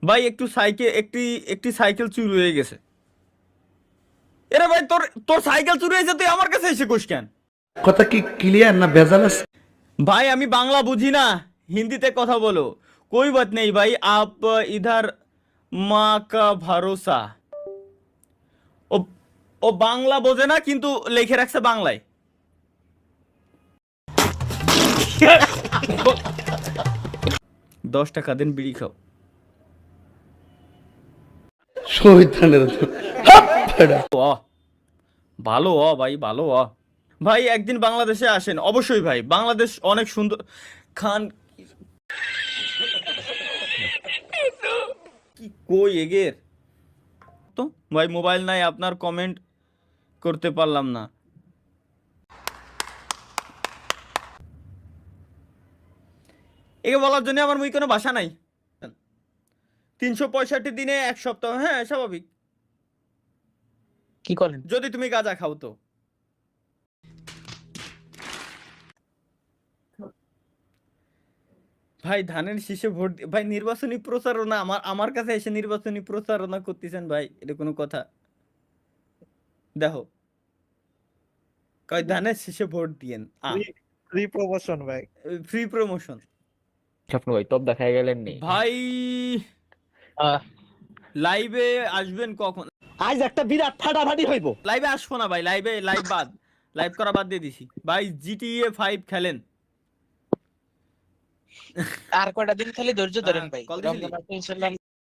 ভাই একটু সাইকেল একটি সাইকেল চুরি হয়ে গেছে। এরে ভাই তোর তোর সাইকেল চুরি হয়েছে, তুই আমার কাছে এসে কোস কেন? কথা কি ক্লিয়ার না ভেজাল আছে? भाई আমি বাংলা বুঝি না, হিন্দিতে কথা বলো। कोई बात नहीं भाई, आप इधर माँ का भरोसा। ও ও বাংলা বোঝে না কিন্তু লিখে রাখছে বাংলায়। 10 টাকা দেন, বিড়ি খাও। শহীদানের অ ভালো ভাই, ভালো ভাই একদিন বাংলাদেশে আসেন অবশ্যই ভাই, বাংলাদেশ অনেক সুন্দর। খান কি কই এগের তো ভাই, মোবাইল নাই আপনার, কমেন্ট করতে পারলাম না। একে বলার জন্য আমার মুই কোনো ভাষা নাই। 365 দিনে 1 সপ্তাহ, হ্যাঁ স্বাভাবিক। কি করেন? যদি তুমি গাঁজা খাও তো। ভাই ধানের শীষে ভোট ভাই নির্বাচনী প্রচারণা, আমার কাছে এসে নির্বাচনী প্রচারণা করতেছেন ভাই, এটা কোনো কথা? দেখো কয় ধানের শীষে ভোট দিয়েন, ফ্রি প্রমোশন ভাই। Free promotion. স্বপ্ন ভাই টপ দেখায় গেলেন নি? ভাই আহ, লাইভে আসবেন কখন? আজ একটা বিরাট ফাটাফাটি হইব। লাইভে আসবো না ভাই, লাইভ বাদ, লাইভ করা বাদ দিয়ে দিছি ভাই। GTA 5 খেলেন। আর কয়টা দিন খালি ধৈর্য ধরেন ভাই, কল দিছিলি? রমজান মাসে ইনশাআল্লাহ